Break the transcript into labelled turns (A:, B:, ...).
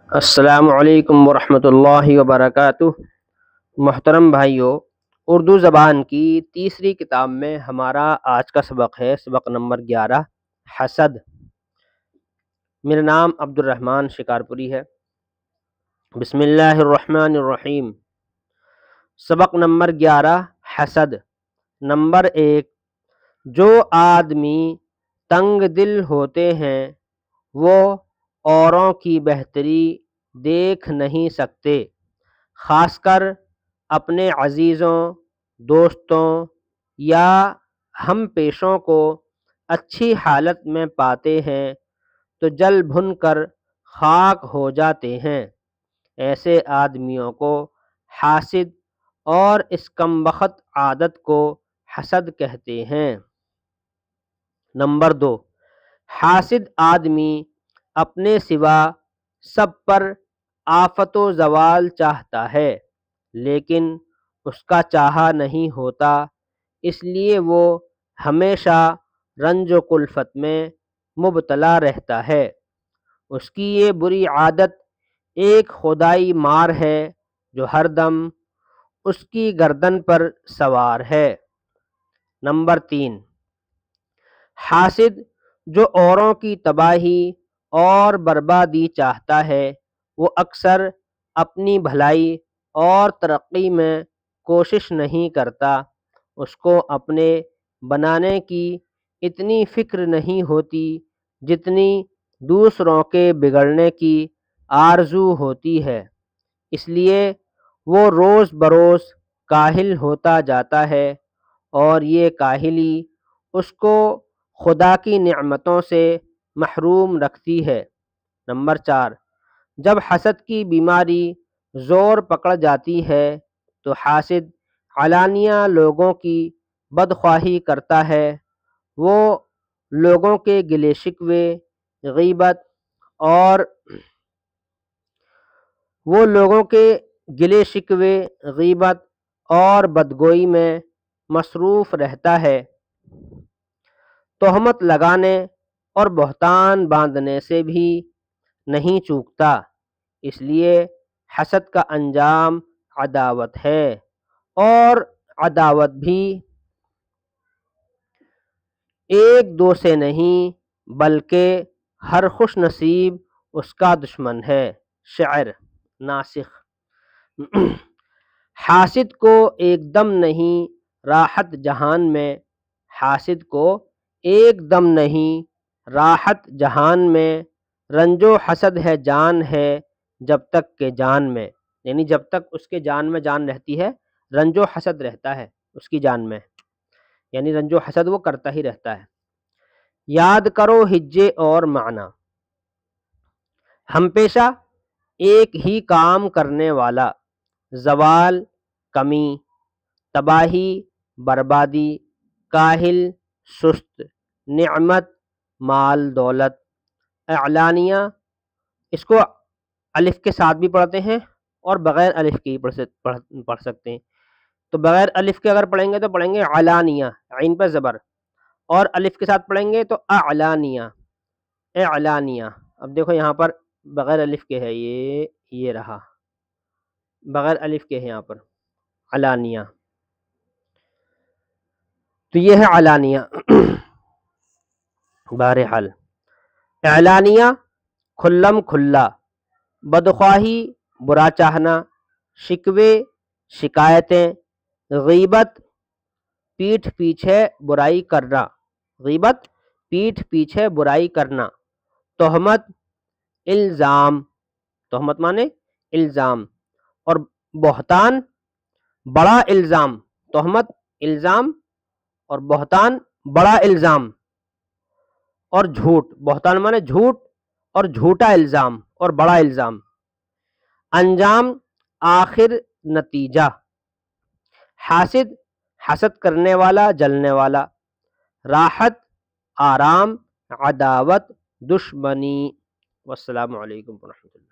A: السلام علیکم ورحمۃ اللہ وبرکاتہ۔ محترم بھائیوں، اردو زبان کی تیسری کتاب میں ہمارا آج کا سبق ہے سبق نمبر 11، حسد۔ میرا نام عبد الرحمن شکارپوری ہے۔ بسم اللہ الرحمن الرحیم۔ سبق نمبر 11، حسد۔ نمبر 1، جو آدمی تنگ دل ہوتے ہیں وہ اوروں کی بہتری دیکھ نہیں سکتے، خاص کر اپنے عزیزوں، دوستوں یا ہم پیشوں کو اچھی حالت میں پاتے ہیں تو جل بھن کر خاک ہو جاتے ہیں۔ ایسے آدمیوں کو حاسد اور اس کمبخت عادت کو حسد کہتے ہیں۔ نمبر 2، حاسد آدمی اپنے سوا سب پر آفت و زوال چاہتا ہے، لیکن اس کا چاہا نہیں ہوتا، اس لیے وہ ہمیشہ رنج و کلفت میں مبتلا رہتا ہے۔ اس کی یہ بری عادت ایک خدائی مار ہے جو ہر دم اس کی گردن پر سوار ہے۔ نمبر 3، حاسد جو اوروں کی تباہی اور بربادی چاہتا ہے وہ اکثر اپنی بھلائی اور ترقی میں کوشش نہیں کرتا۔ اس کو اپنے بنانے کی اتنی فکر نہیں ہوتی جتنی دوسروں کے بگڑنے کی آرزو ہوتی ہے، اس لیے وہ روز بروز کاہل ہوتا جاتا ہے اور یہ کاہلی اس کو خدا کی نعمتوں سے محروم رکھتی ہے۔ نمبر 4، جب حسد کی بیماری زور پکڑ جاتی ہے تو حاسد علانیہ لوگوں کی بدخواہی کرتا ہے۔ وہ لوگوں کے گلے شکوے، غیبت اور بدگوئی میں مصروف رہتا ہے۔ تہمت لگانے اور بہتان باندھنے سے بھی نہیں چوکتا، اس لیے حسد کا انجام عداوت ہے، اور عداوت بھی ایک دو سے نہیں بلکہ ہر خوش نصیب اس کا دشمن ہے۔ شعر ناسخ۔ حاسد کو ایک دم نہیں راحت جہان میں، حاسد کو ایک دم نہیں راحت جہان میں، رنج و حسد ہے جان ہے جب تک کہ جان میں، یعنی جب تک اس کے جان میں جان رہتی ہے رنج و حسد رہتا ہے اس کی جان میں، یعنی رنج و حسد وہ کرتا ہی رہتا ہے۔ یاد کرو ہجے اور معنی۔ ہم پیشہ ایک ہی کام کرنے والا، زوال، کمی، تباہی، بربادی، کاہل، سست، نعمت، مال دولت۔ اعلانیہ، اس کو الف کے ساتھ بھی پڑھتے ہیں اور بغیر الف کے ہی پڑھ سکتے ہیں۔ تو بغیر الف کے اگر پڑھیں گے تو پڑھیں گے علانیہ، عین پہ زبر، اور الف کے ساتھ پڑھیں گے تو اعلانیہ، اعلانیہ۔ اب دیکھو یہاں پر بغیر الف کے ہے، یہ رہا بغیر الف کے ہے یہاں پر علانیہ، تو یہ ہے علانیہ۔ بہرحال اعلانیہ کھلم کھلا، بدخواہی، برا چاہنا، شکوے، شکایتیں، غیبت، پیٹھ پیچھے برائی کرنا، غیبت پیٹھ پیچھے برائی کرنا، تہمت، الزام، تہمت مانے الزام، اور بہتان بڑا الزام، تہمت الزام اور بہتان بڑا الزام، اور جھوٹ، بہتان مانے جھوٹ اور جھوٹا الزام اور بڑا الزام۔ انجام آخر نتیجہ۔ حاسد حسد کرنے والا، جلنے والا۔ راحت آرام، عداوت دشمنی۔ والسلام علیکم ورحمۃ اللہ۔